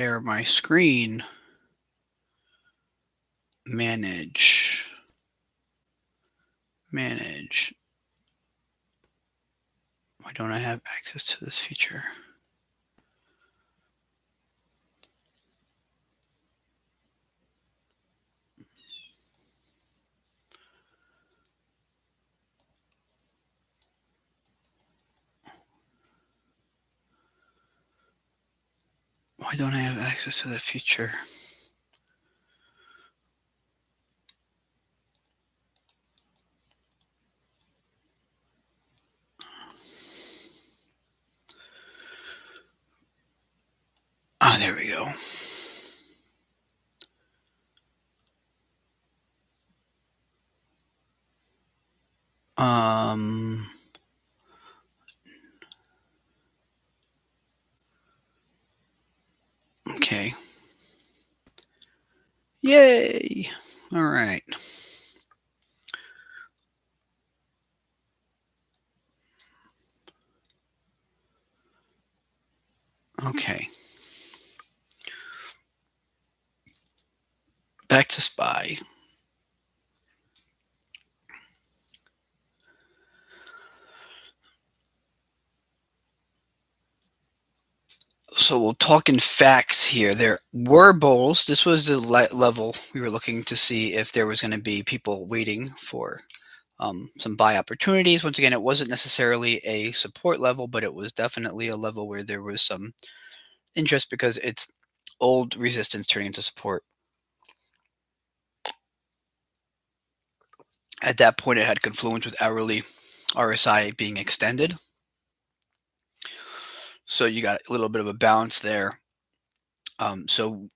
Share my screen. Manage. Manage. Why don't I have access to this feature? Why don't I have access to the feature? Ah, there we go. Um, okay. Yay. All right. Okay. Back to SPY. So we'll talk in facts here. There were bulls. This was the level we were looking to see if there was going to be people waiting for some buy opportunities. Once again, it wasn't necessarily a support level, but it was definitely a level where there was some interest because it's old resistance turning into support. At that point, it had confluence with hourly RSI being extended. So you got a little bit of a balance there. So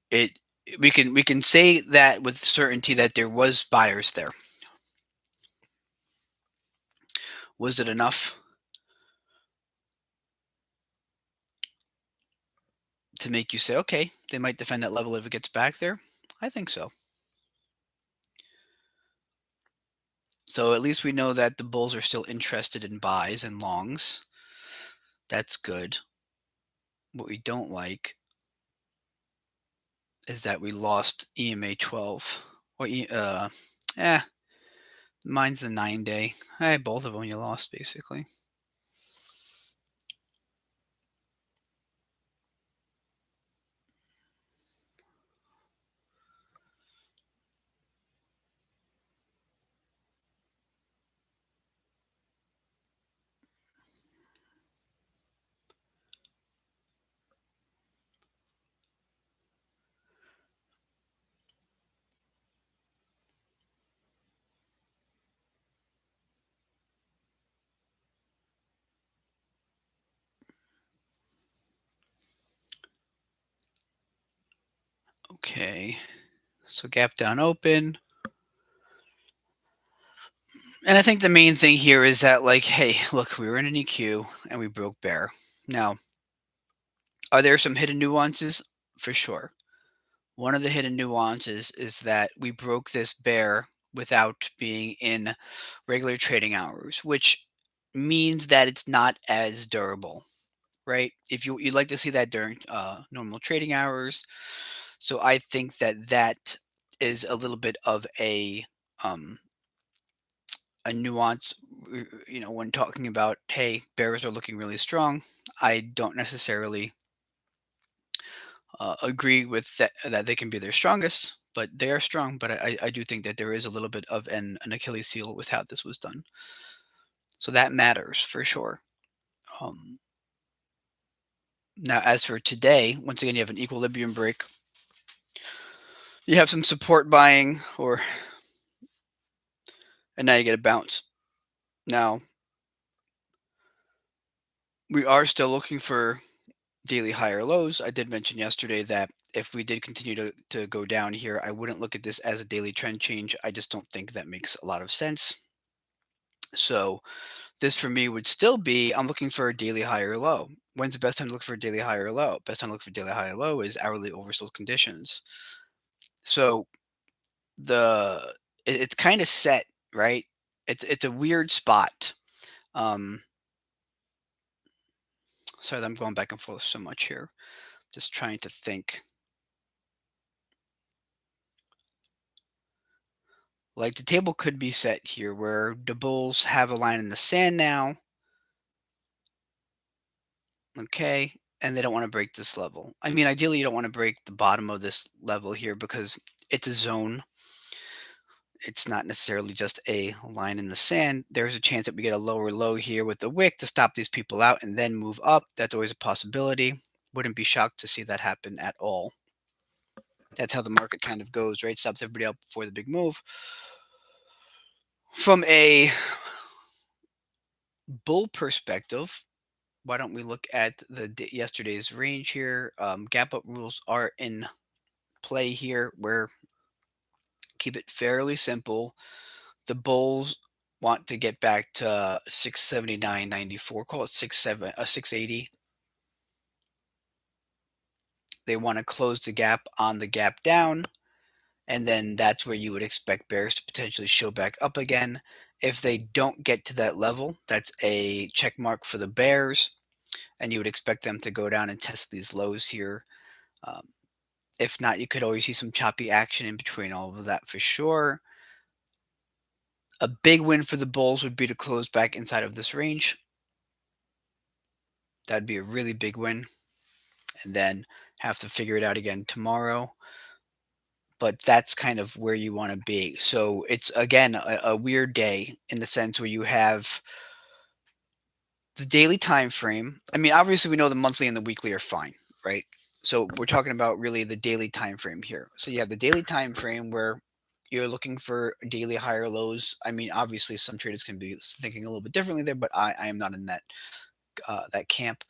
we can say that with certainty that there was buyers there. Was it enough to make you say, okay, they might defend that level if it gets back there? I think so. So at least we know that the bulls are still interested in buys and longs. That's good. What we don't like is that we lost EMA 12. Or eh, mine's the 9-day. Both of them you lost basically. Okay, so gap down open. And I think the main thing here is that, like, hey, look, we were in an EQ and we broke bear. Now, are there some hidden nuances? For sure. One of the hidden nuances is that we broke this bear without being in regular trading hours, which means that it's not as durable, right? If you'd like to see that during normal trading hours, so I think that that is a little bit of um, a nuance. When talking about, hey, bears are looking really strong, I don't necessarily agree with that they can be their strongest, but they are strong. But I do think that there is a little bit of an Achilles heel with how this was done. So that matters for sure. Um, Now, as for today, once again, you have an equilibrium break. You have some support buying, and now you get a bounce. Now, we are still looking for daily higher lows. I did mention yesterday that if we did continue to go down here, I wouldn't look at this as a daily trend change. I just don't think that makes a lot of sense. So this for me would still be, I'm looking for a daily higher low. When's the best time to look for a daily higher low? Best time to look for daily higher low is hourly oversold conditions. So the it's kind of set, right? It's a weird spot. Um, Sorry, I'm going back and forth so much here. Just trying to think. Like the table could be set here where the bulls have a line in the sand now, okay, and they don't want to break this level. I mean, ideally, you don't want to break the bottom of this level here because it's a zone. It's not necessarily just a line in the sand. There's a chance that we get a lower low here with the wick to stop these people out and then move up. That's always a possibility. Wouldn't be shocked to see that happen at all. That's how the market kind of goes, right? Stops everybody out before the big move. From a bull perspective, why don't we look at yesterday's range here? Gap up rules are in play here, where keep it fairly simple. The bulls want to get back to 679.94. Call it 680. They want to close the gap on the gap down, and then that's where you would expect bears to potentially show back up again. If they don't get to that level, that's a check mark for the bears, and you would expect them to go down and test these lows here. Um, if not, you could always see some choppy action in between all of that for sure. A big win for the bulls would be to close back inside of this range. That'd be a really big win, and then have to figure it out again tomorrow. But that's kind of where you want to be. So it's again a weird day in the sense where you have the daily time frame. I mean, obviously we know the monthly and the weekly are fine, right? So we're talking about really the daily time frame here. So you have the daily time frame where you're looking for daily higher lows. I mean, obviously some traders can be thinking a little bit differently there, but I am not in that camp.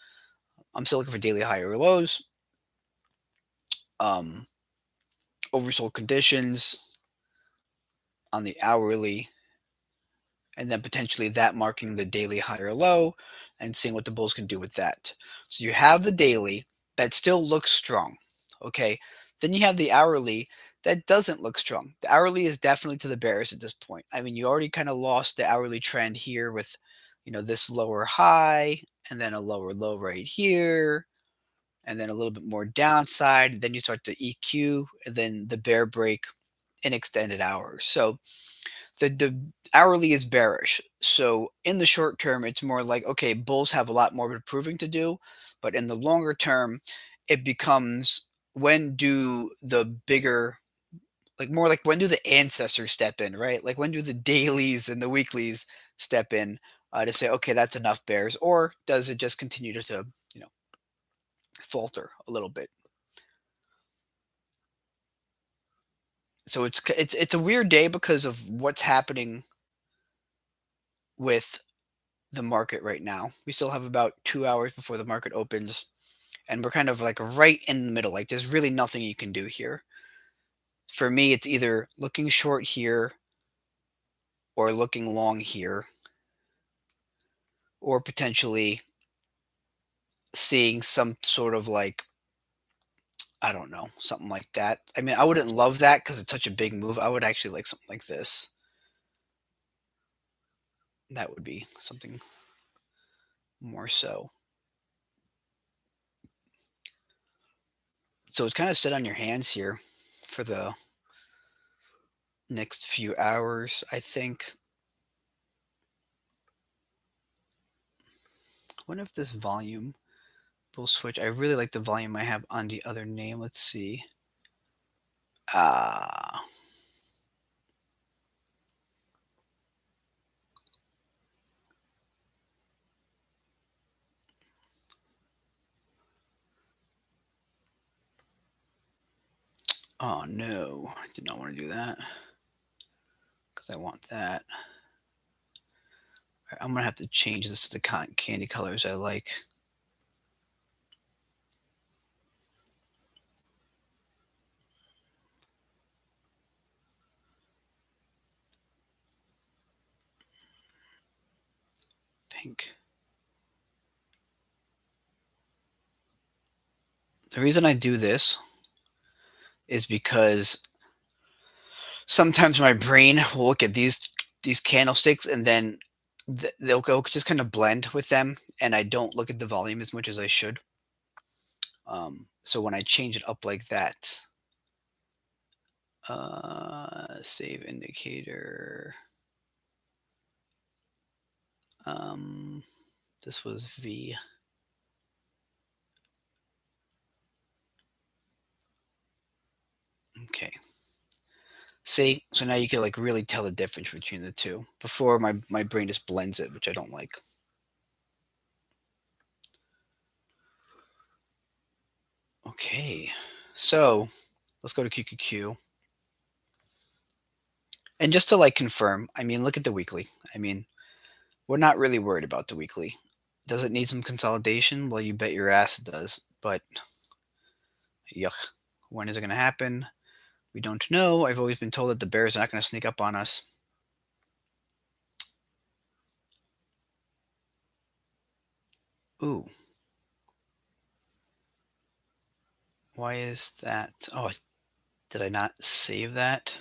I'm still looking for daily higher lows. Um, Oversold conditions on the hourly, and then potentially that marking the daily high or low and seeing what the bulls can do with that. So you have the daily that still looks strong. Okay. Then you have the hourly that doesn't look strong. The hourly is definitely to the bears at this point. I mean, you already kind of lost the hourly trend here with, this lower high and then a lower low right here and then a little bit more downside. Then you start to EQ and then the bear break in extended hours. So the hourly is bearish. So in the short term, it's more like, okay, bulls have a lot more proving to do, but in the longer term, it becomes when do the bigger, like more like when do the ancestors step in, right? Like when do the dailies and the weeklies step in to say, okay, that's enough bears, or does it just continue to falter a little bit? So it's a weird day because of what's happening with the market right now. We still have about 2 hours before the market opens, and we're kind of like right in the middle. Like there's really nothing you can do here. For me, it's either looking short here or looking long here, or potentially seeing some sort of like, I don't know, something like that. I mean, I wouldn't love that because it's such a big move. I would actually like something like this. That would be something more so. So it's kind of sit on your hands here for the next few hours, I think. I wonder if this volume will switch. I really like the volume I have on the other name. Let's see. Ah, oh no, I did not want to do that because I want that. I'm gonna have to change this to the cotton candy colors I like. Pink. The reason I do this is because sometimes my brain will look at these candlesticks and then they'll go just kind of blend with them, and I don't look at the volume as much as I should. So when I change it up like that, Save indicator. Um, this was V. Okay. See, so now you can like really tell the difference between the two. Before my brain just blends it, which I don't like. Okay, so let's go to QQQ. And just to like confirm, I mean, look at the weekly. I mean, we're not really worried about the weekly. Does it need some consolidation? Well, you bet your ass it does. But yuck, when is it going to happen? We don't know. I've always been told that the Bears are not going to sneak up on us. Ooh, why is that? Oh, did I not save that?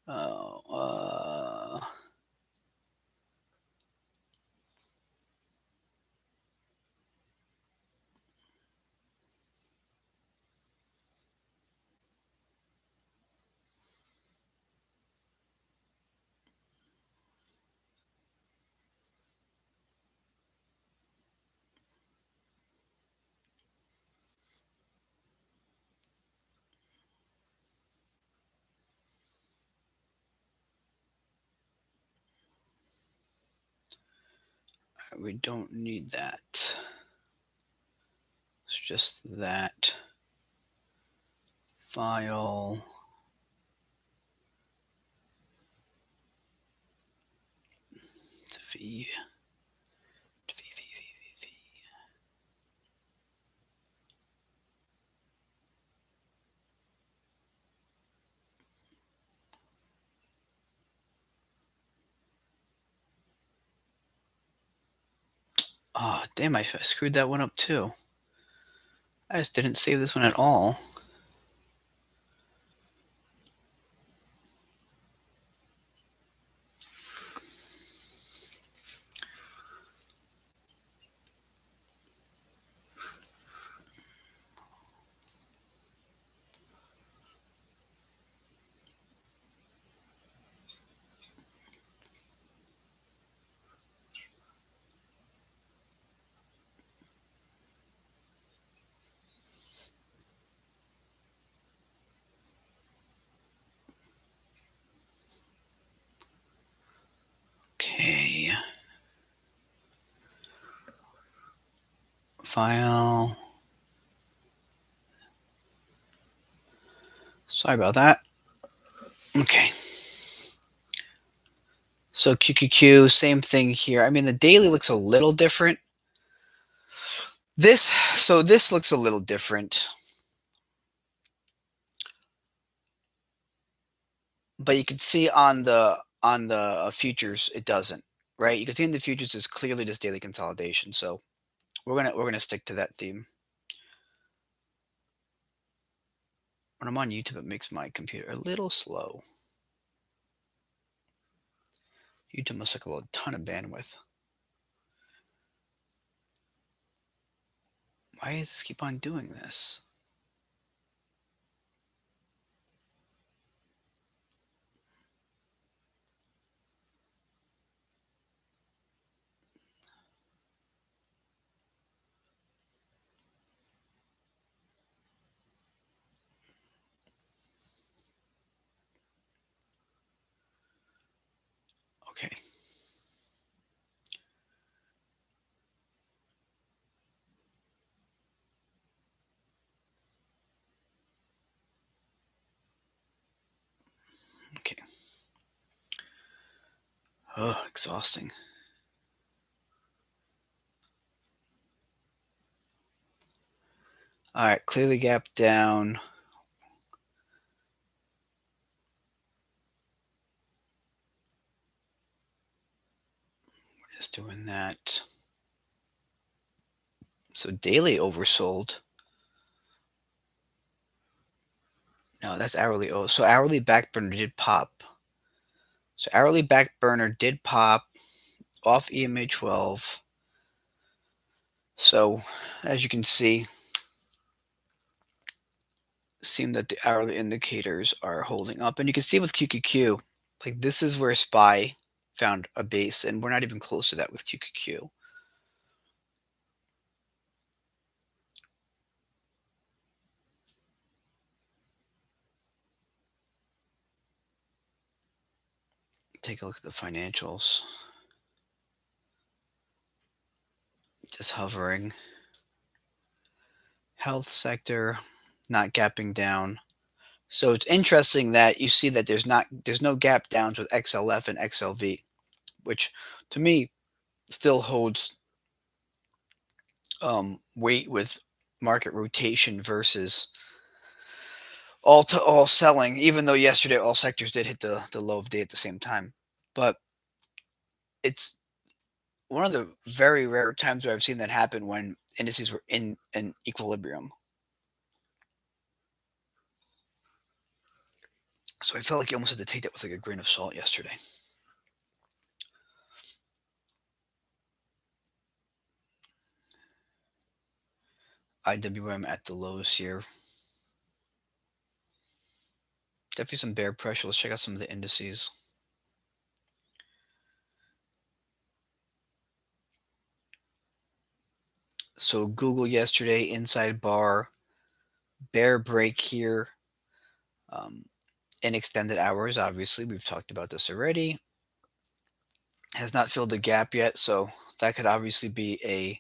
Oh, we don't need that. It's just that file. V. Oh, damn, I screwed that one up too. I just didn't save this one at all. Okay. File. Sorry about that. Okay. So QQQ, same thing here. I mean, the daily looks a little different. This looks a little different. But you can see on the futures it doesn't, right? You can see in the futures it's clearly just daily consolidation. So we're gonna stick to that theme. When I'm on YouTube, it makes my computer a little slow. YouTube must suck up a ton of bandwidth. Why does this keep on doing this? Okay. Okay. Oh, exhausting. All right, clearly gap down. We're just doing that. So daily oversold. No, that's hourly. Oh, so hourly back burner did pop. So hourly back burner did pop off EMA 12. So as you can see, seem that the hourly indicators are holding up, and you can see with QQQ, like this is where SPY found a base, and we're not even close to that with QQQ. Take a look at the financials. Just hovering. Health sector not gapping down. So it's interesting that you see that there's no gap downs with XLF and XLV, which to me still holds weight with market rotation versus all to all selling, even though yesterday all sectors did hit the low of day at the same time. But it's one of the very rare times where I've seen that happen when indices were in an equilibrium. So I felt like you almost had to take that with like a grain of salt yesterday. IWM at the lows here. Definitely some bear pressure. Let's check out some of the indices. So Google yesterday, inside bar, bear break here. In extended hours, obviously, we've talked about this already. Has not filled the gap yet, so that could obviously be a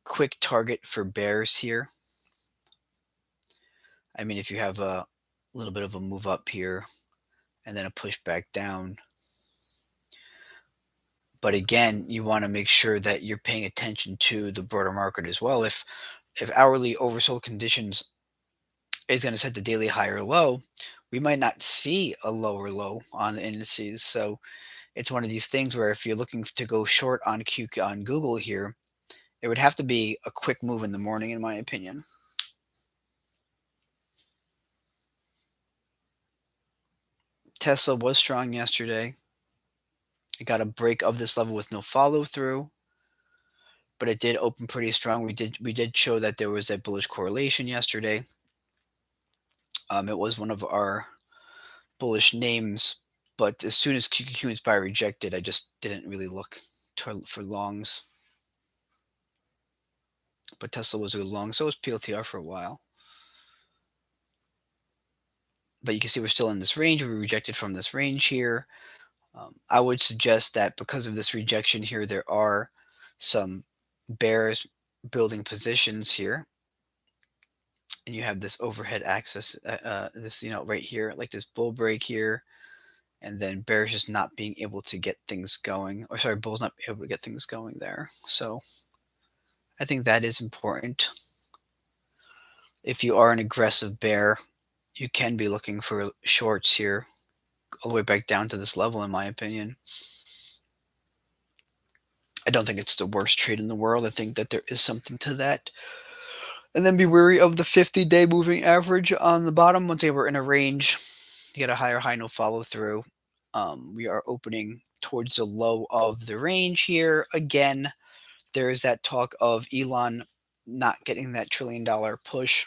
quick target for bears here. I mean, if you have a little bit of a move up here and then a push back down. But again, you want to make sure that you're paying attention to the broader market as well. If hourly oversold conditions is going to set the daily higher low, we might not see a lower low on the indices. So it's one of these things where if you're looking to go short on on Google here, it would have to be a quick move in the morning, in my opinion. Tesla was strong yesterday. It got a break of this level with no follow through, but it did open pretty strong. We did show that there was a bullish correlation yesterday. It was one of our bullish names, but as soon as QQQ Inspire rejected, I just didn't really look for longs. But Tesla was a long, so was PLTR for a while. But you can see we're still in this range. We rejected from this range here. I would suggest that because of this rejection here, there are some bears building positions here. And you have this overhead axis, this, right here, like this bull break here. And then bears just not being able to get things going. Or sorry, bulls not able to get things going there. So I think that is important. If you are an aggressive bear, you can be looking for shorts here all the way back down to this level, in my opinion. I don't think it's the worst trade in the world. I think that there is something to that. And then be wary of the 50-day moving average on the bottom. Once they were in a range, you get a higher high, no follow through. We are opening towards the low of the range here. Again, there is that talk of Elon not getting that $1 trillion push,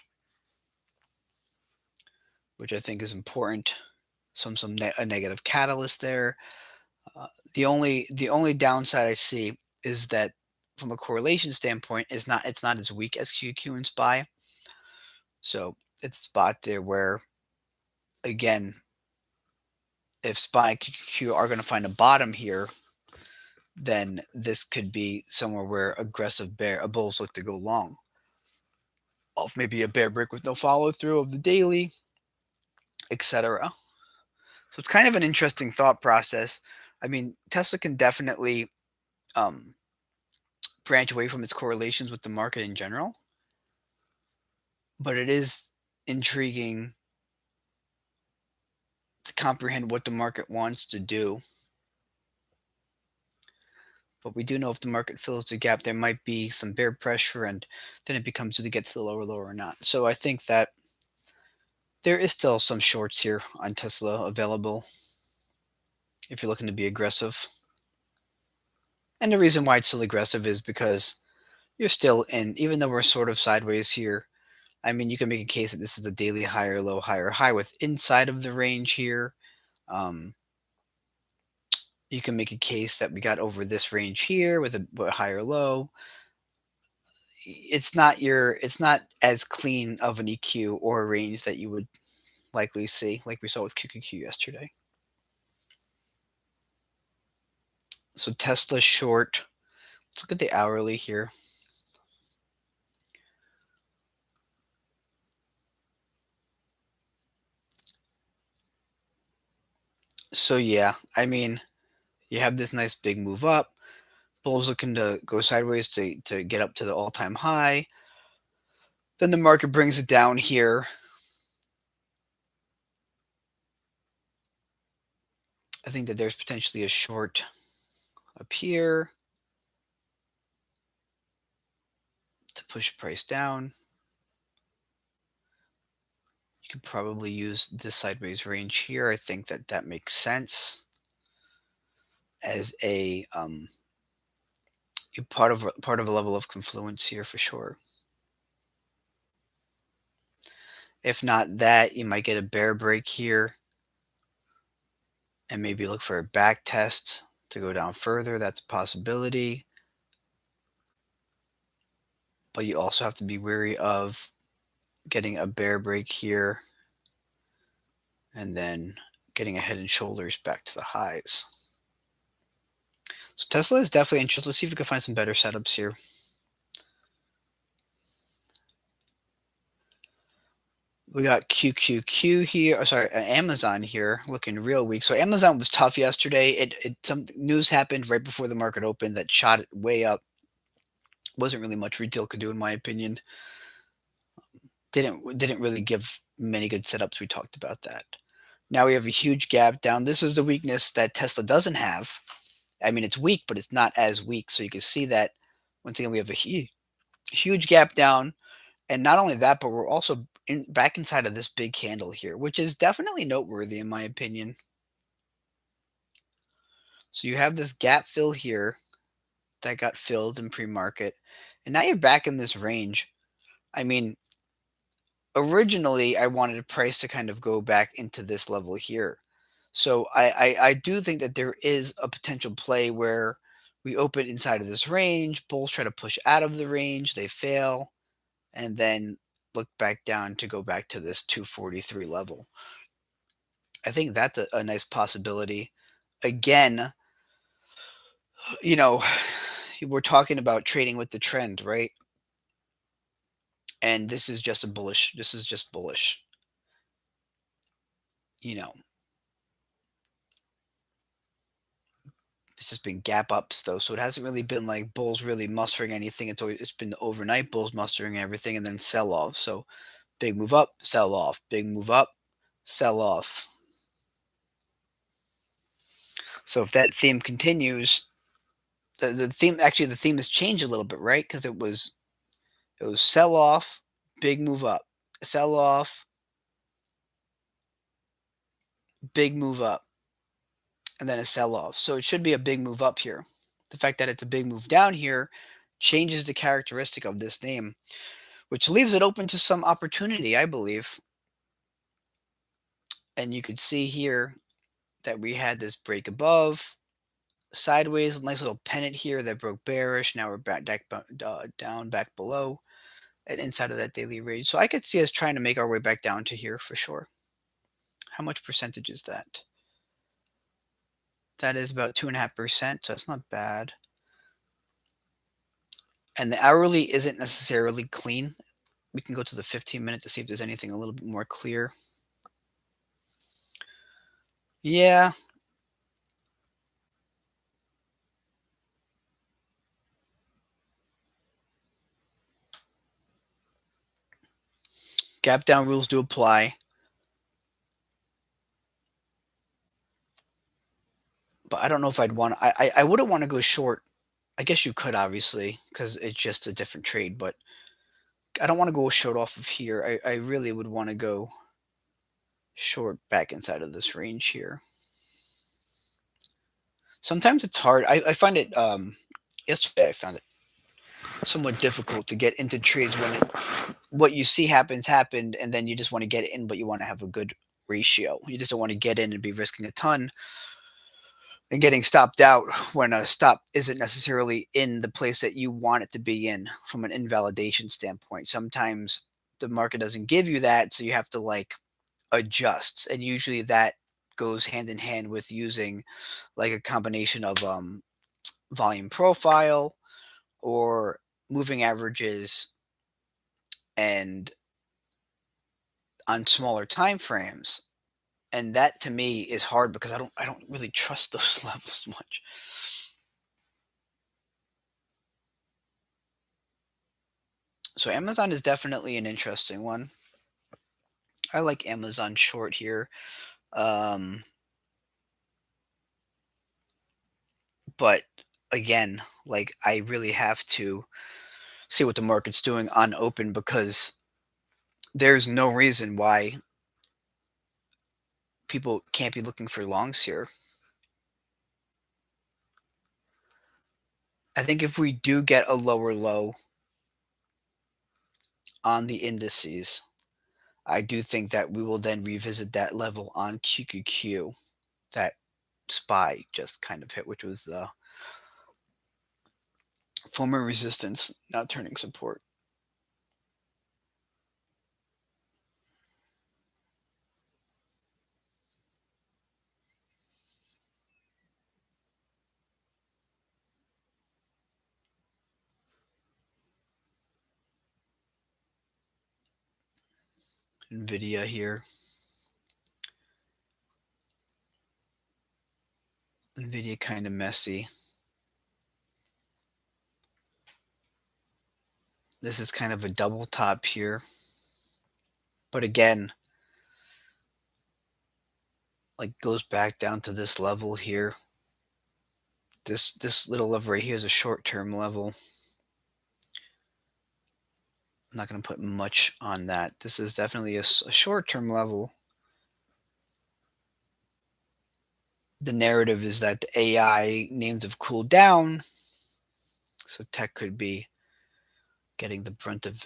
which I think is important. A negative catalyst there. The only downside I see is that from a correlation standpoint, it's not as weak as QQ and SPY. So it's a spot there where, again, if SPY and QQQ are going to find a bottom here, then this could be somewhere where aggressive bulls look to go long. Off maybe a bear brick with no follow through of the daily, etc. So it's kind of an interesting thought process. I mean, Tesla can definitely branch away from its correlations with the market in general, but it is intriguing to comprehend what the market wants to do. But we do know if the market fills the gap, there might be some bear pressure, and then it becomes do they get to the lower low or not. So I think that there is still some shorts here on Tesla available if you're looking to be aggressive. And the reason why it's still aggressive is because you're still in, even though we're sort of sideways here, I mean, you can make a case that this is a daily higher low, higher high with inside of the range here. Um, you can make a case that we got over this range here with a higher low. It's not as clean of an EQ or a range that you would likely see, like we saw with QQQ yesterday. So Tesla short. Let's look at the hourly here. So yeah, I mean, you have this nice big move up. Bull's looking to go sideways to get up to the all-time high. Then the market brings it down here. I think that there's potentially a short up here to push price down. You could probably use this sideways range here. I think that that makes sense as a part of a level of confluence here for sure. If not that, you might get a bear break here and maybe look for a back test to go down further. That's a possibility. But you also have to be wary of getting a bear break here and then getting a head and shoulders back to the highs. So Tesla is definitely interesting. Let's see if we can find some better setups here. We got QQQ here. Oh, sorry, Amazon here looking real weak. So Amazon was tough yesterday. Some news happened right before the market opened that shot it way up. Wasn't really much retail could do in my opinion. Didn't really give many good setups. We talked about that. Now we have a huge gap down. This is the weakness that Tesla doesn't have. I mean, it's weak, but it's not as weak. So you can see that once again we have a huge gap down. And not only that, but we're also back inside of this big candle here, which is definitely noteworthy in my opinion. So you have this gap fill here that got filled in pre-market, and now you're back in this range. I mean, originally I wanted a price to kind of go back into this level here. So I do think that there is a potential play where we open inside of this range, bulls try to push out of the range, they fail, and then look back down to go back to this 243 level. I think that's a nice possibility. Again, you know, we're talking about trading with the trend, right? And this is just a bullish. This is just bullish. You know, this has been gap ups though, so it hasn't really been like bulls really mustering anything. It's been the overnight bulls mustering everything and then sell off. So big move up, sell off. Big move up, sell off. So if that theme continues, the theme actually the theme has changed a little bit, right? Because it was sell off, big move up, sell off, big move up, and then a sell off. So it should be a big move up here. The fact that it's a big move down here changes the characteristic of this name, which leaves it open to some opportunity, I believe. And you could see here that we had this break above, sideways, nice little pennant here that broke bearish. Now we're down back below and inside of that daily range. So I could see us trying to make our way back down to here for sure. How much percentage is that? That is about 2.5%, so that's not bad. And the hourly isn't necessarily clean. We can go to the 15-minute to see if there's anything a little bit more clear. Yeah. Gap down rules do apply. But I don't know if I'd want I wouldn't want to go short. I guess you could obviously because it's just a different trade, but I don't want to go short off of here. I really would want to go short back inside of this range here. Sometimes it's hard. I find it yesterday I found it somewhat difficult to get into trades when what you see happened, and then you just want to get in, but you want to have a good ratio. You just don't want to get in and be risking a ton and getting stopped out when a stop isn't necessarily in the place that you want it to be in from an invalidation standpoint. Sometimes the market doesn't give you that, so you have to like adjust, and usually that goes hand in hand with using like a combination of volume profile or moving averages and on smaller time frames. And that to me is hard because I don't really trust those levels much. So Amazon is definitely an interesting one. I like Amazon short here. Um, but again, like I really have to see what the market's doing on open because there's no reason why people can't be looking for longs here. I think if we do get a lower low on the indices, I do think that we will then revisit that level on QQQ that SPY just kind of hit, which was the former resistance, now turning support. Nvidia here. Nvidia kind of messy. This is kind of a double top here. But again, like goes back down to this level here. This little level right here is a short-term level. I'm not going to put much on that. This is definitely a short-term level. The narrative is that the AI names have cooled down, so tech could be getting the brunt of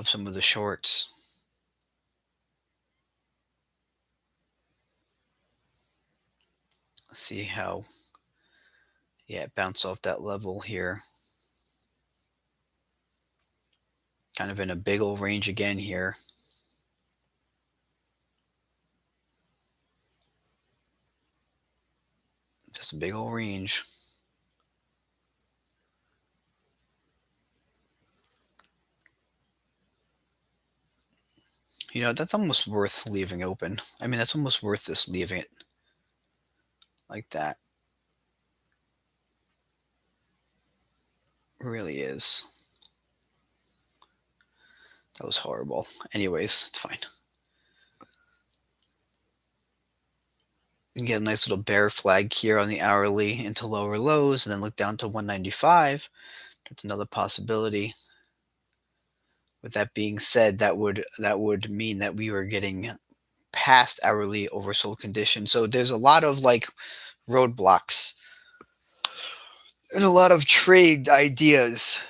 some of the shorts. Let's see how, yeah, it bounced off that level here. Kind of in a big old range again here. Just a big old range. You know, that's almost worth leaving open. I mean, that's almost worth this leaving it like that. Really is. That was horrible. Anyways, it's fine. You can get a nice little bear flag here on the hourly into lower lows and then look down to 195. That's another possibility. With that being said, that would mean that we were getting past hourly oversold condition. So there's a lot of like roadblocks and a lot of trade ideas.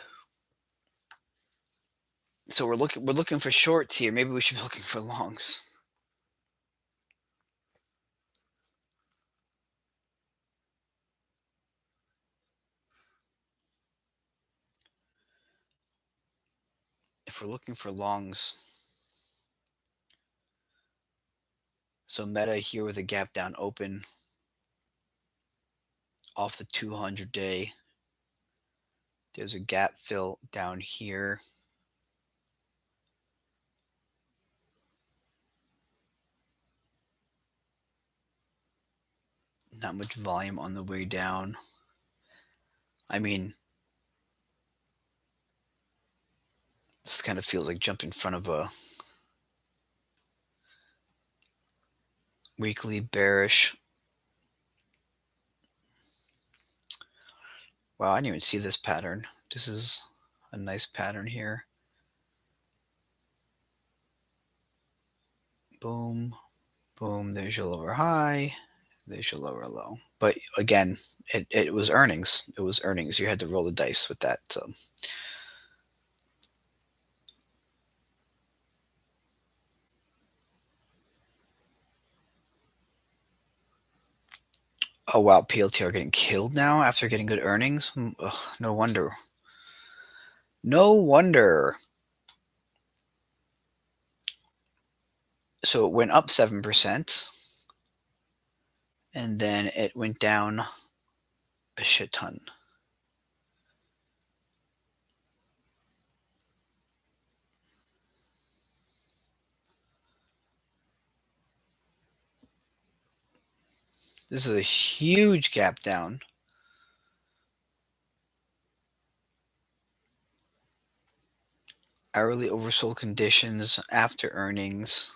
So we're looking for shorts here. Maybe we should be looking for longs. If we're looking for longs, so Meta here with a gap down open off the 200-day. There's a gap fill down here. Not much volume on the way down. I mean, this kind of feels like jump in front of a weekly bearish. Wow, I didn't even see this pattern. This is a nice pattern here. Boom, boom, there's your lower high. They should lower a low. But again, it was earnings. It was earnings. You had to roll the dice with that. So, oh wow, PLT are getting killed now after getting good earnings. Ugh, no wonder. No wonder. So it went up 7%, and then it went down a shit ton. This is a huge gap down. Hourly oversold conditions after earnings.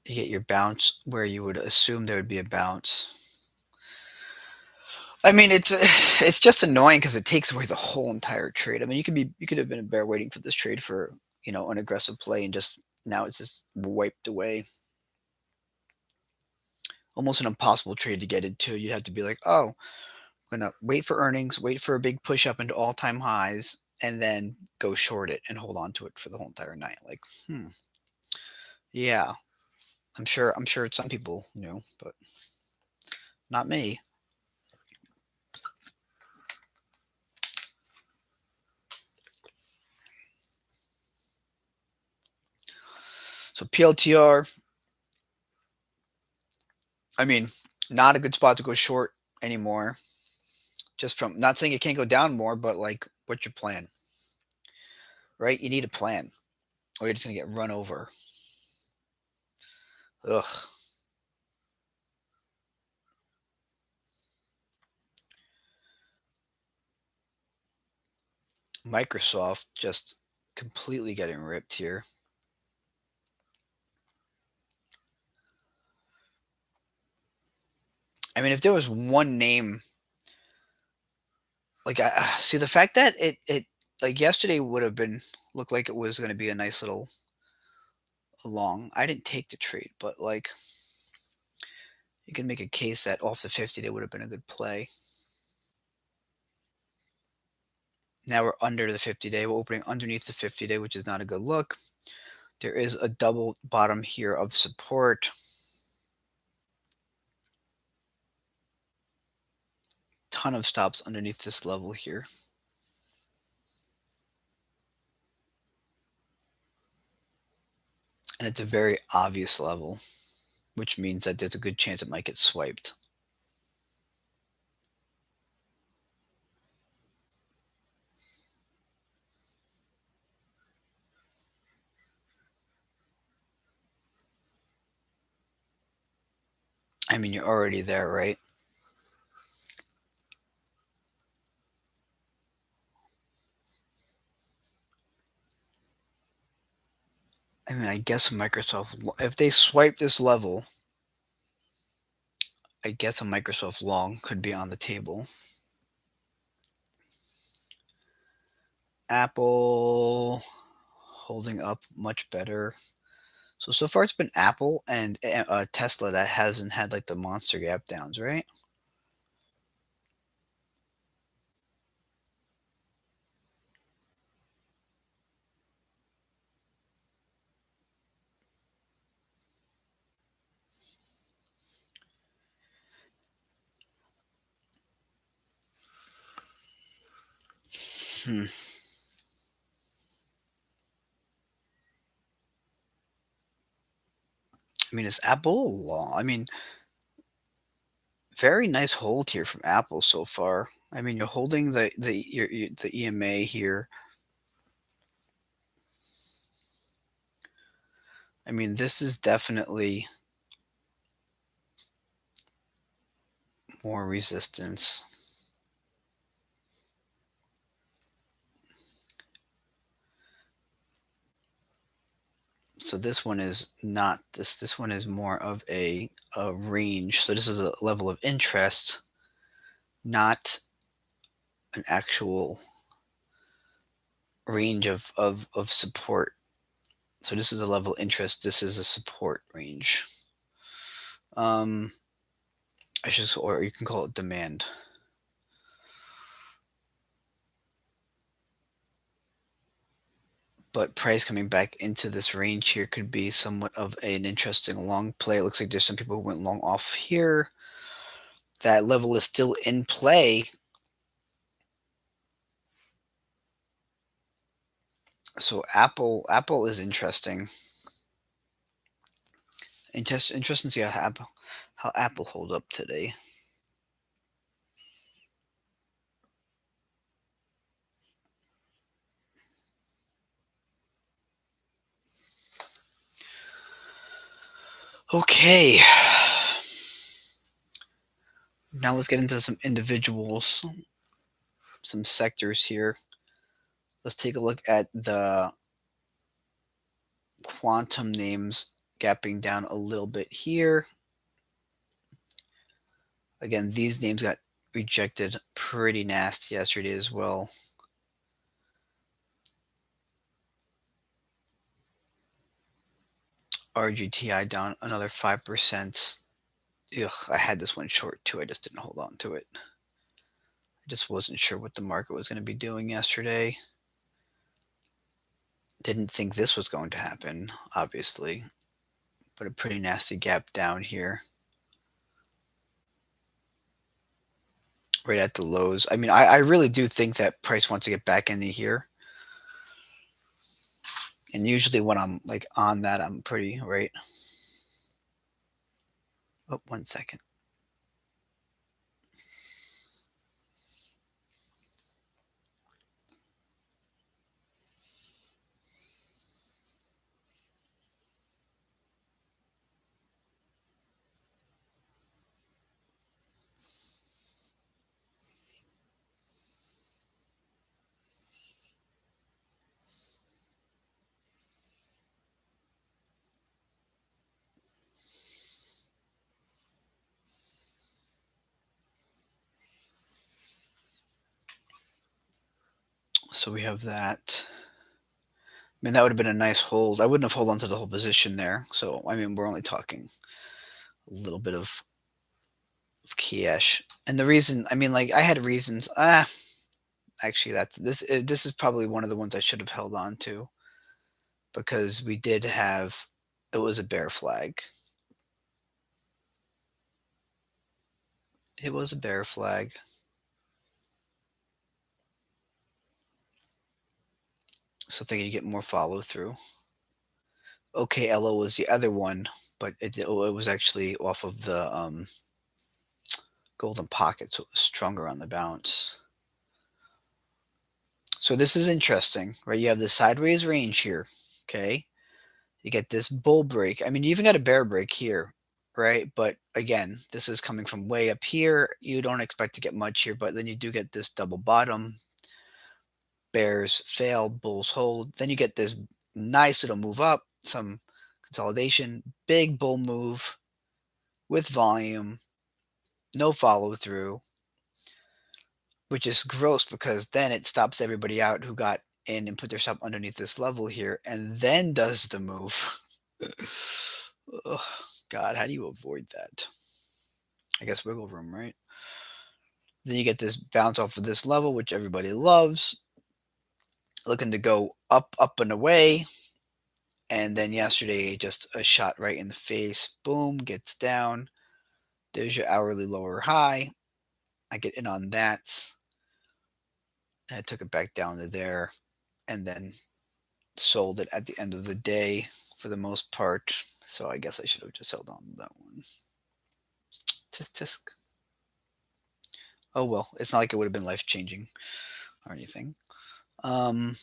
You get your bounce where you would assume there would be a bounce. I mean, it's just annoying because it takes away the whole entire trade. I mean, you could have been a bear waiting for this trade for an aggressive play, and just now it's just wiped away. Almost an impossible trade to get into. You'd have to be like, oh, I'm gonna wait for earnings, wait for a big push up into all time highs, and then go short it and hold on to it for the whole entire night. Like, yeah, I'm sure it's some people, but not me. So PLTR, I mean, not a good spot to go short anymore. Just from not saying it can't go down more, but like, what's your plan? Right? You need a plan, or you're just gonna get run over. Ugh. Microsoft just completely getting ripped here. I mean, if there was one name, like, I see the fact that it like yesterday would have been looked like it was going to be a nice little long. I didn't take the trade, but like, you can make a case that off the 50 day would have been a good play. Now we're under the 50 day. We're opening underneath the 50 day, which is not a good look. There is a double bottom here of support. Ton of stops underneath this level here. And it's a very obvious level, which means that there's a good chance it might get swiped. I mean, you're already there, right? I mean, I guess Microsoft, if they swipe this level, I guess a Microsoft long could be on the table. Apple holding up much better. So far it's been Apple and Tesla that hasn't had like the monster gap downs, right? Hmm. I mean, is Apple long? I mean, very nice hold here from Apple so far. I mean, you're holding the EMA here. I mean, this is definitely more resistance. So this one is not this. This one is more of a range. So this is a level of interest, not an actual range of support. So this is a level of interest. This is a support range. Um, I should, or you can call it demand. But price coming back into this range here could be somewhat of an interesting long play. It looks like there's some people who went long off here. That level is still in play. So Apple is interesting. Interesting to see how Apple hold up today. Okay. Now let's get into some individuals, some sectors here. Let's take a look at the quantum names gapping down a little bit here. Again, these names got rejected pretty nasty yesterday as well. RGTI down another 5%. Ugh, I had this one short too. I just didn't hold on to it. I just wasn't sure what the market was going to be doing yesterday. Didn't think this was going to happen, obviously, but a pretty nasty gap down here. Right at the lows. I mean, I really do think that price wants to get back into here. And usually when I'm like on that, I'm pretty right. Oh, 1 second. So we have that. I mean, that would have been a nice hold. I wouldn't have held on to the whole position there. So, I mean, we're only talking a little bit of cash. And the reason, I mean, like, I had reasons. Actually, this is probably one of the ones I should have held on to because we did have, it was a bear flag. It was a bear flag. So thinking you get more follow through. OKLO was the other one, but it was actually off of the golden pocket, so it was stronger on the bounce. So this is interesting, right? You have the sideways range here, okay? You get this bull break. I mean, you even got a bear break here, right? But again, this is coming from way up here. You don't expect to get much here, but then you do get this double bottom. Bears fail, bulls hold. Then you get this nice little move up, some consolidation, big bull move with volume, no follow through, which is gross because then it stops everybody out who got in and put their stop underneath this level here and then does the move. Ugh, God, how do you avoid that? I guess wiggle room, right? Then you get this bounce off of this level, which everybody loves. Looking to go up, up and away. And then yesterday, just a shot right in the face. Boom, gets down. There's your hourly lower high. I get in on that. And I took it back down to there and then sold it at the end of the day for the most part. So I guess I should have just held on to that one. Tisk tisk. Oh well, it's not like it would have been life changing or anything. Um,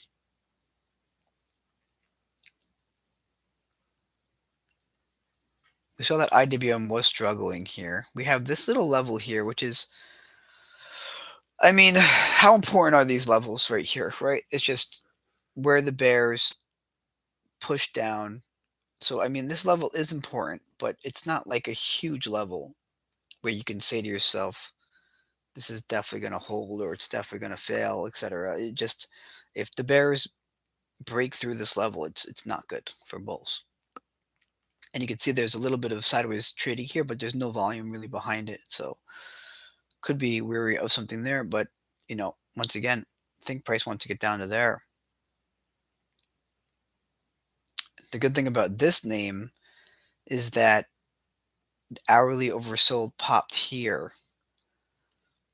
we saw that IWM was struggling here. We have this little level here, which is, I mean, how important are these levels right here, right? It's just where the bears push down. So, I mean, this level is important, but it's not like a huge level where you can say to yourself, this is definitely going to hold or it's definitely going to fail, etc. It just, if the bears break through this level, it's not good for bulls. And you can see there's a little bit of sideways trading here, but there's no volume really behind it. So could be weary of something there, but once again, I think price wants to get down to there. The good thing about this name is that hourly oversold popped here.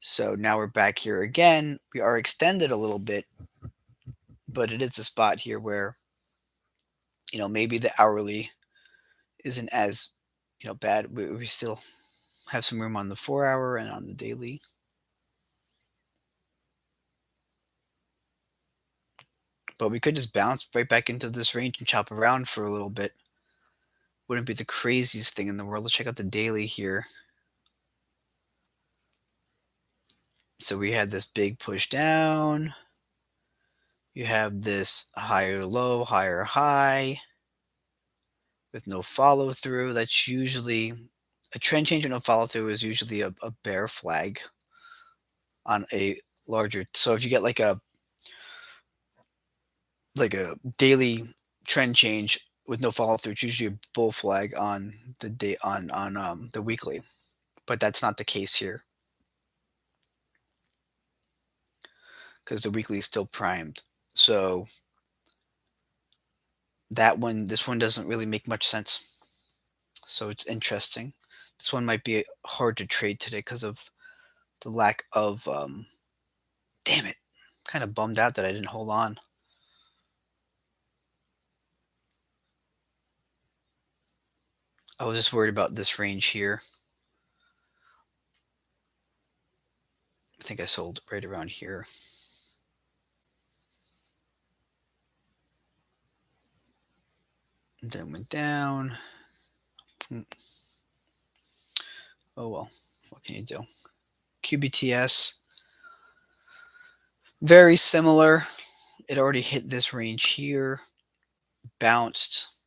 So now we're back here again. We are extended a little bit, but it is a spot here where, maybe the hourly isn't as, bad. We still have some room on the 4 hour and on the daily. But we could just bounce right back into this range and chop around for a little bit. Wouldn't be the craziest thing in the world. Let's check out the daily here. So we had this big push down. You have this higher low, higher high with no follow through. That's usually a trend change and no follow through is usually a bear flag on a larger. So if you get like a daily trend change with no follow through, it's usually a bull flag on the day on the weekly. But that's not the case here because the weekly is still primed. So this one doesn't really make much sense. So it's interesting. This one might be hard to trade today because of the lack of. Damn it! Kind of bummed out that I didn't hold on. I was just worried about this range here. I think I sold right around here. And then it went down. Oh well, what can you do? QBTS, very similar. It already hit this range here, bounced,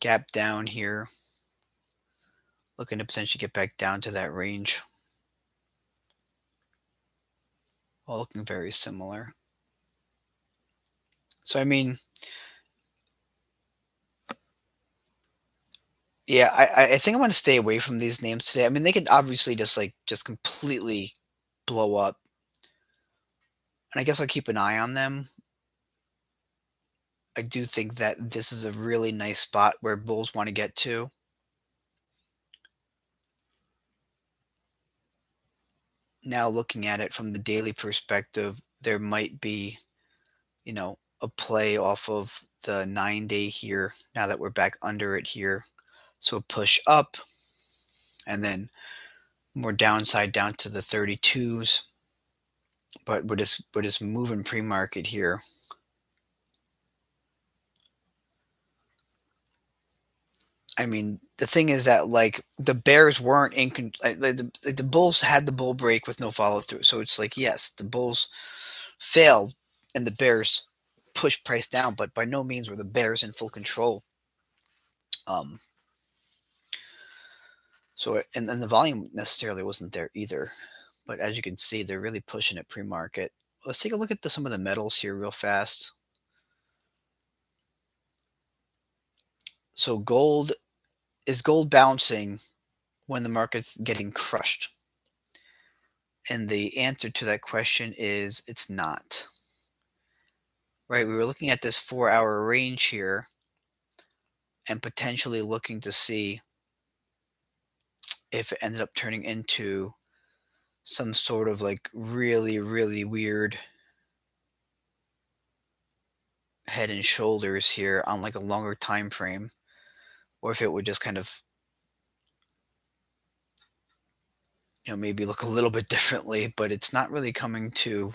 gap down here, looking to potentially get back down to that range. All looking very similar. So I mean, yeah, I think I'm gonna stay away from these names today. I mean, they could obviously just completely blow up, and I guess I'll keep an eye on them. I do think that this is a really nice spot where bulls want to get to. Now looking at it from the daily perspective, there might be, a play off of the 9 day here now that we're back under it here. So a push up and then more downside down to the 32s. But we're just moving pre-market here. I mean, the thing is that the Bears weren't the Bulls had the bull break with no follow through. So it's like yes, the Bulls failed and the Bears pushed price down, but by no means were the Bears in full control. Um, and the volume necessarily wasn't there either. But as you can see, they're really pushing it pre-market. Let's take a look at some of the metals here real fast. So gold bouncing when the market's getting crushed? And the answer to that question is it's not. Right? We were looking at this 4 hour range here and potentially looking to see if it ended up turning into some sort of really, really weird head and shoulders here on a longer time frame, or if it would just kind of maybe look a little bit differently, but it's not really coming to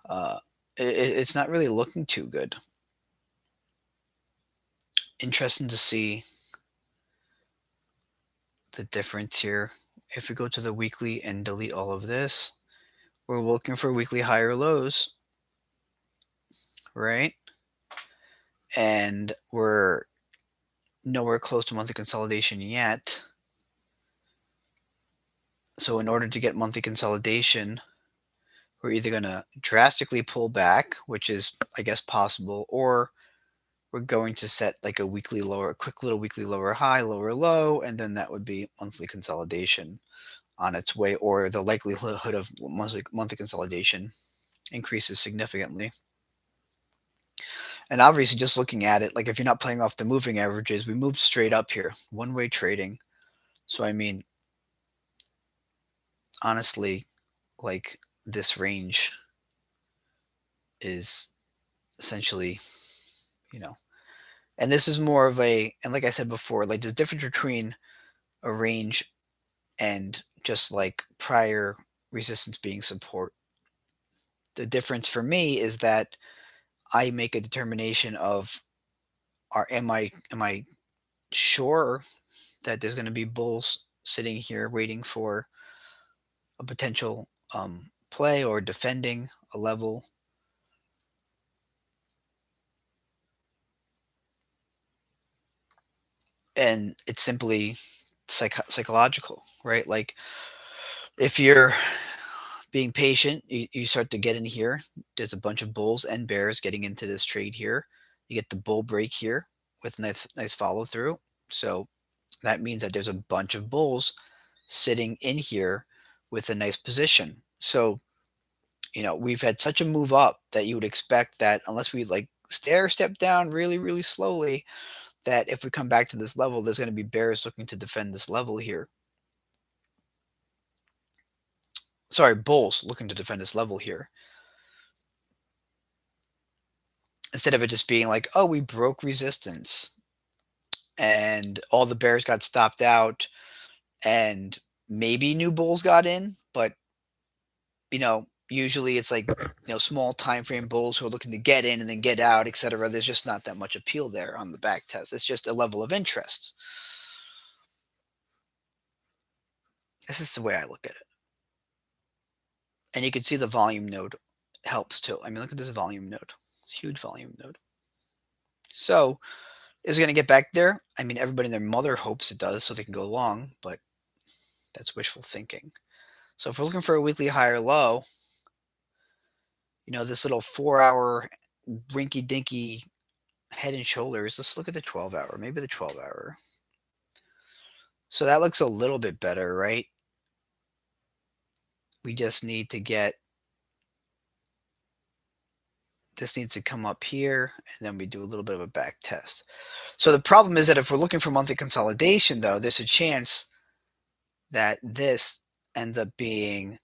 uh it's not really looking too good. Interesting to see the difference here. If we go to the weekly and delete all of this, we're looking for weekly higher lows, right? And we're nowhere close to monthly consolidation yet. So in order to get monthly consolidation, we're either going to drastically pull back, which is, I guess, possible, or we're going to set like a weekly lower, a quick little weekly lower high, lower low, and then that would be monthly consolidation on its way, or the likelihood of monthly consolidation increases significantly. And obviously, just looking at it, like if you're not playing off the moving averages, we moved straight up here, one way trading. So, I mean, honestly, like this range is essentially, you know, and this is more of a, and like I said before, like there's difference between a range and just like prior resistance being support. The difference for me is that I make a determination of are am I sure that there's going to be bulls sitting here waiting for a potential play or defending a level, and it's simply psychological, right? Like if you're being patient, you start to get in here. There's a bunch of bulls and bears getting into this trade here. You get the bull break here with nice follow through. So that means that there's a bunch of bulls sitting in here with a nice position. So, we've had such a move up that you would expect that unless we like step down really, really slowly, that if we come back to this level, there's going to be bears looking to defend this level here. Sorry, bulls looking to defend this level here. Instead of it just being like, oh, we broke resistance and all the bears got stopped out and maybe new bulls got in, but usually it's like, small time frame bulls who are looking to get in and then get out, etc. There's just not that much appeal there on the back test. It's just a level of interest. This is the way I look at it. And you can see the volume node helps too. I mean, look at this volume node. Huge volume node. So is it going to get back there? I mean, everybody and their mother hopes it does so they can go long, but that's wishful thinking. So if we're looking for a weekly high or low, this little 4 hour rinky dinky head and shoulders, let's look at the 12 hour, maybe the 12 hour. So that looks a little bit better, right? We just need to get, this needs to come up here, and then we do a little bit of a back test. So the problem is that if we're looking for monthly consolidation, though, there's a chance that this ends up being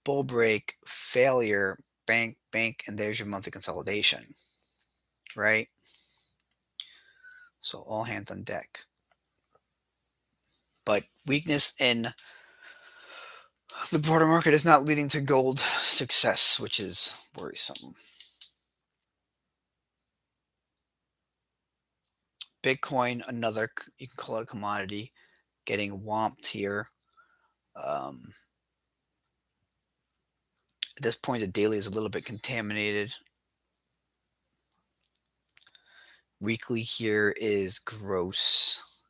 bull break, failure, bank, bank, and there's your monthly consolidation, right? So all hands on deck. But weakness in the broader market is not leading to gold success, which is worrisome. Bitcoin, another, you can call it a commodity, getting whomped here. At this point, the daily is a little bit contaminated. Weekly here is gross,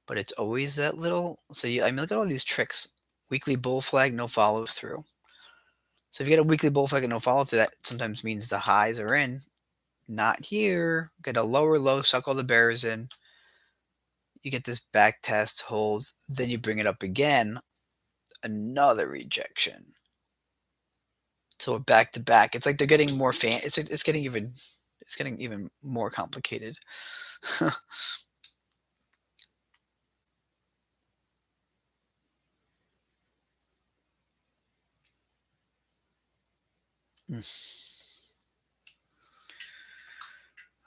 but it's always that little. So I mean, look at all these tricks. Weekly bull flag, no follow through. So if you get a weekly bull flag and no follow through, that sometimes means the highs are in. Not here. Get a lower low, suck all the bears in. You get this back test hold, then you bring it up again. Another rejection. So we're back to back. It's like they're getting more it's getting even more complicated.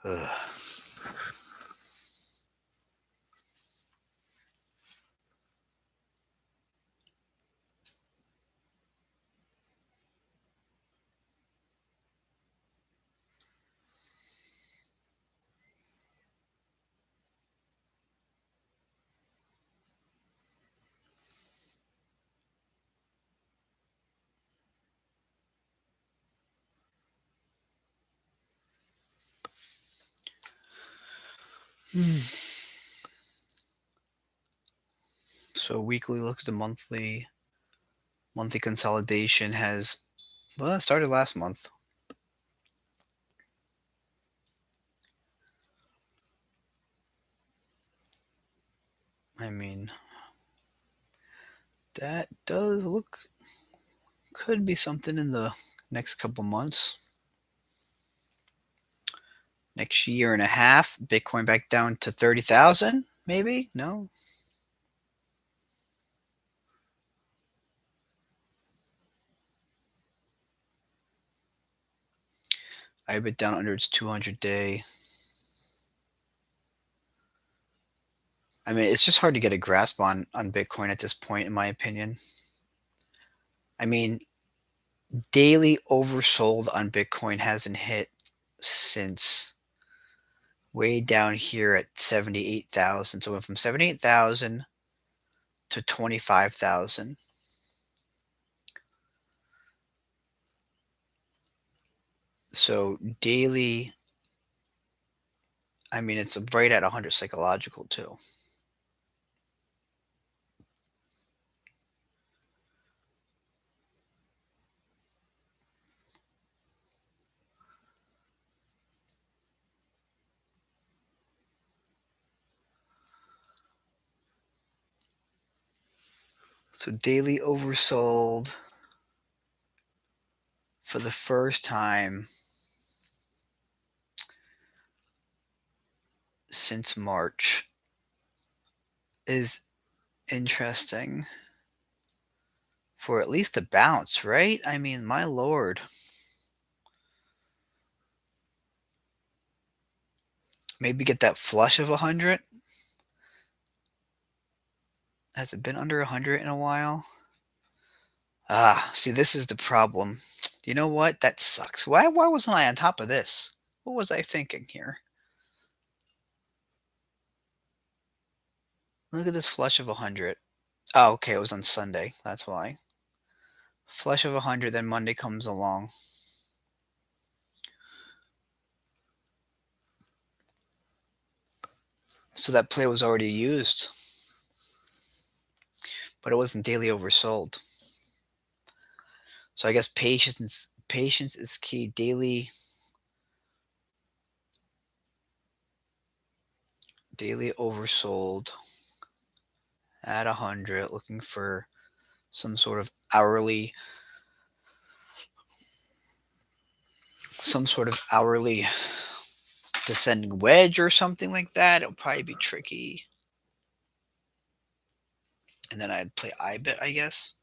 Ugh. So weekly look at the monthly consolidation has, well, it started last month. I mean, that does look could be something in the next couple months. Next year and a half, Bitcoin back down to 30,000, maybe? No? I bet down under its 200-day. I mean, it's just hard to get a grasp on Bitcoin at this point, in my opinion. I mean, daily oversold on Bitcoin hasn't hit since way down here at 78,000. So it went from 78,000 to 25,000. So daily, I mean, it's right at 100 psychological too. So daily oversold for the first time since March is interesting for at least a bounce, right? I mean, my lord. Maybe get that flush of 100. Has it been under 100 in a while? Ah, see, this is the problem. You know what? That sucks. Why wasn't I on top of this? What was I thinking here? Look at this flush of 100. Oh, okay, it was on Sunday. That's why. Flush of 100, then Monday comes along. So that play was already used, but it wasn't daily oversold. So I guess patience is key. Daily oversold at 100, looking for some sort of hourly descending wedge or something like that. It'll probably be tricky. And then I'd play IBIT, I guess.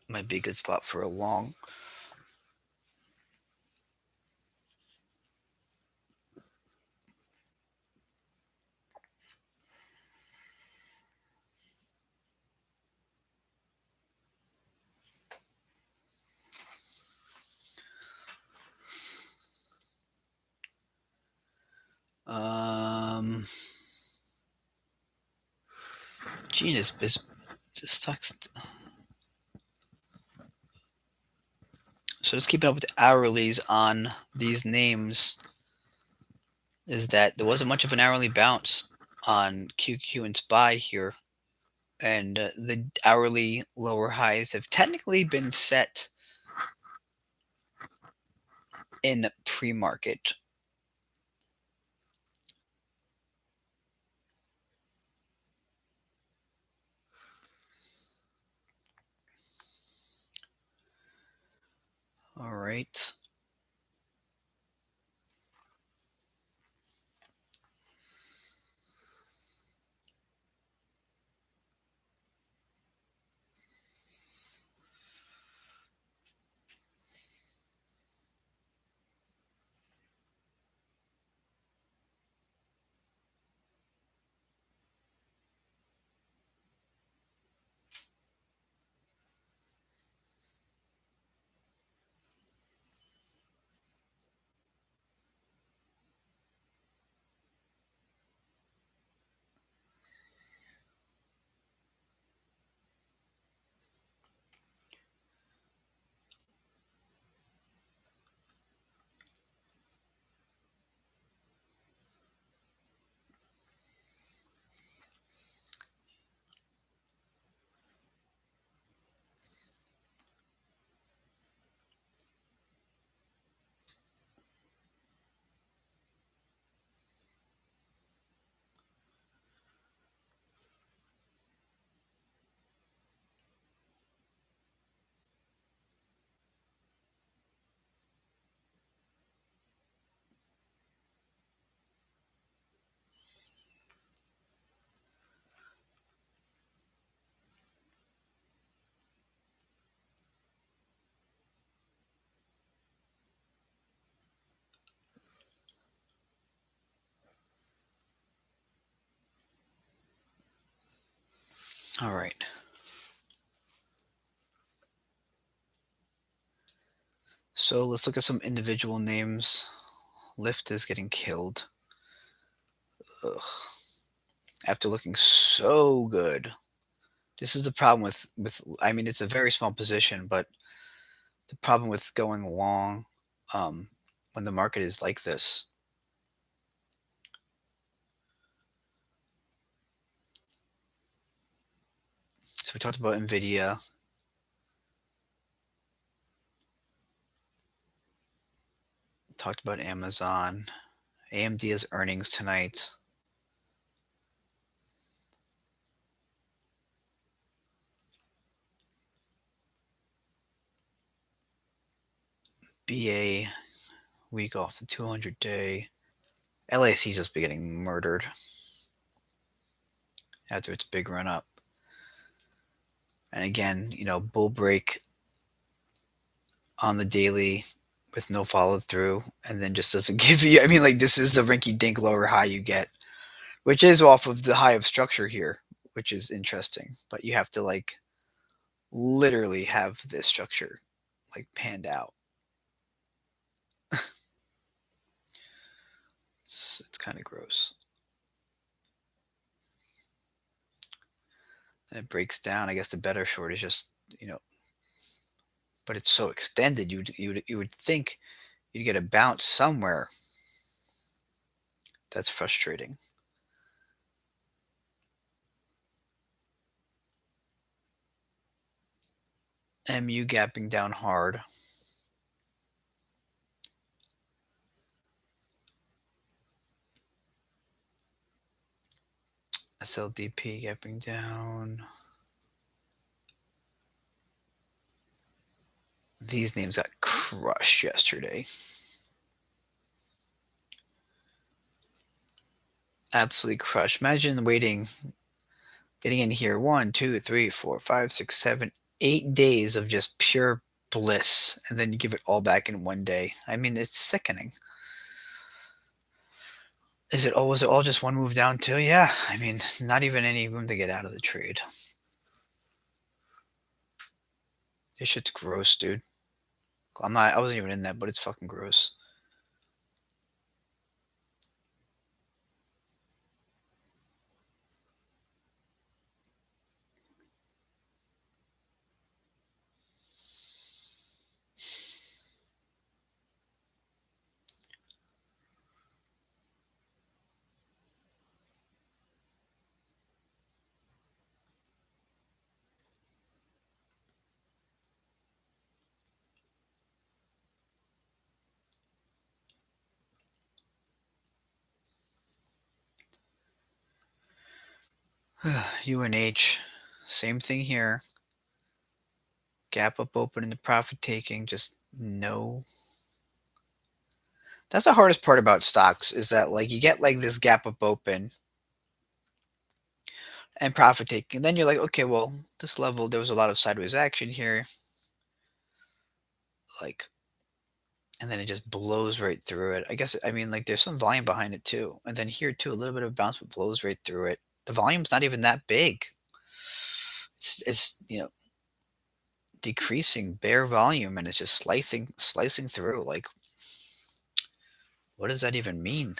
Might be a good spot for a long. Um, Genius just sucks. So just keeping up with the hourlies on these names is that there wasn't much of an hourly bounce on QQ and SPY here. And the hourly lower highs have technically been set in pre-market. All right. All right. So let's look at some individual names. Lyft is getting killed. Ugh. After looking so good. This is the problem with I mean, it's a very small position, but the problem with going long, um, when the market is like this. So we talked about Nvidia, talked about Amazon. AMD has earnings tonight. BA week off the 200-day. LAC just be getting murdered after its big run up. And again, bull break on the daily with no follow through, and then just doesn't give you. I mean, like this is the rinky dink lower high you get, which is off of the high of structure here, which is interesting. But you have to like literally have this structure like panned out. It's kind of gross. And it breaks down. I guess the better short is just but it's so extended. You would think you'd get a bounce somewhere. That's frustrating. MU gapping down hard. SLDP gapping down. These names got crushed yesterday. Absolutely crushed. Imagine waiting, getting in here 1, 2, 3, 4, 5, 6, 7, 8 days of just pure bliss, and then you give it all back in one day. I mean, it's sickening. Was it all just one move down too? Yeah. I mean, not even any room to get out of the trade. This shit's gross, dude. I wasn't even in that, but it's fucking gross. UNH, same thing here. Gap up open in the profit taking, just no. That's the hardest part about stocks is that like you get like this gap up open and profit taking, and then you're like, okay, well, this level there was a lot of sideways action here, like, and then it just blows right through it. I guess I mean like there's some volume behind it too, and then here too a little bit of bounce, but blows right through it. The volume's not even that big. It's decreasing bare volume, and it's just slicing through. Like, what does that even mean?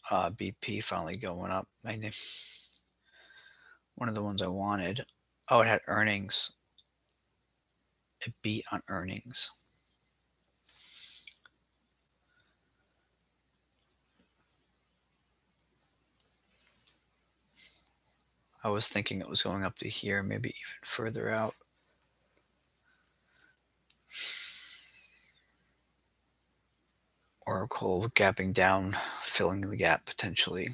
BP finally going up. One of the ones I wanted. Oh, it had earnings. It beat on earnings. I was thinking it was going up to here, maybe even further out. Oracle gapping down, filling the gap potentially.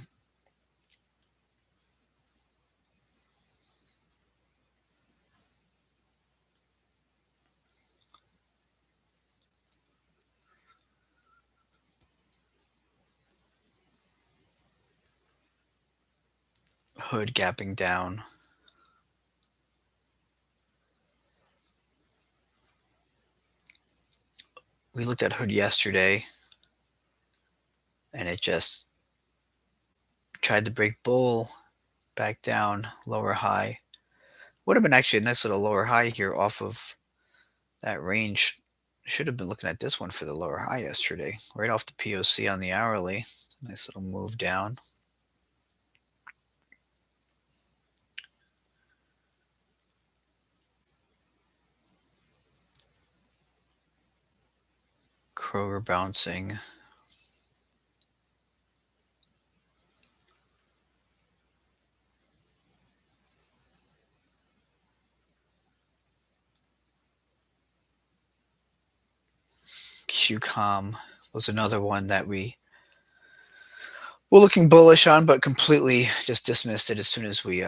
Hood gapping down. we looked at hood yesterday, and it just tried to break bull back down, lower high. Would have been actually a nice little lower high here off of that range. Should have been looking at this one for the lower high yesterday, right off the POC on the hourly. Nice little move down. Kroger bouncing. QCOM was another one that we were looking bullish on, but completely just dismissed it as soon as we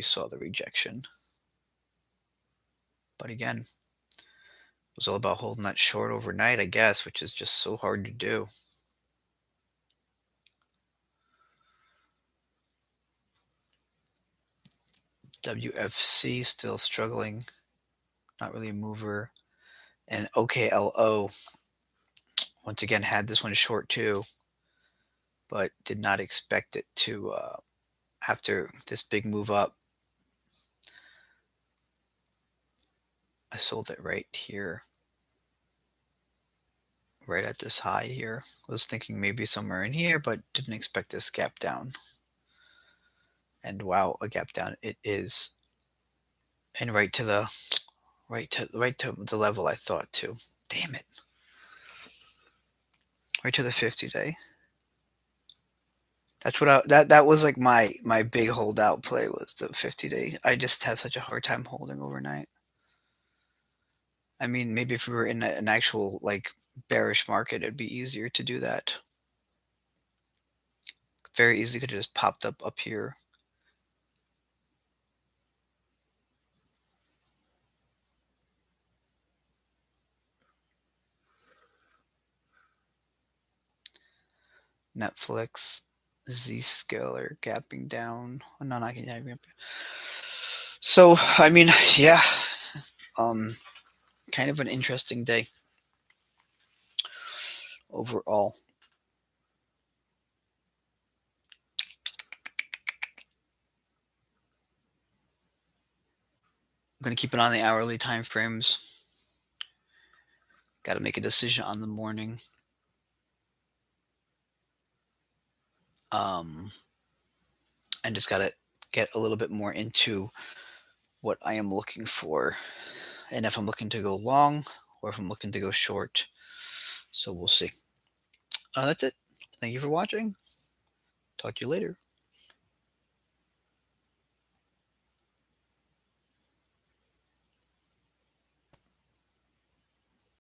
saw the rejection. But again, it was all about holding that short overnight, I guess, which is just so hard to do. WFC still struggling, not really a mover. And OKLO once again had this one short too, but did not expect it to after this big move up. I sold it right here, right at this high here. Was thinking maybe somewhere in here, but didn't expect this gap down. And wow, a gap down it is, and right to the level I thought too. Damn it! Right to the 50-day. That's what that was like my big holdout play was the 50-day. I just have such a hard time holding overnight. I mean, maybe if we were in an actual like bearish market, it'd be easier to do that. Very easily could have just popped up here. Netflix, Zscaler gapping down. Oh, no, not getting. So I mean, yeah, um, kind of an interesting day overall. I'm gonna keep it on the hourly time frames. Got to make a decision on the morning. Um, and just got to get a little bit more into what I am looking for, and if I'm looking to go long or if I'm looking to go short. So we'll see. That's it. Thank you for watching. Talk to you later.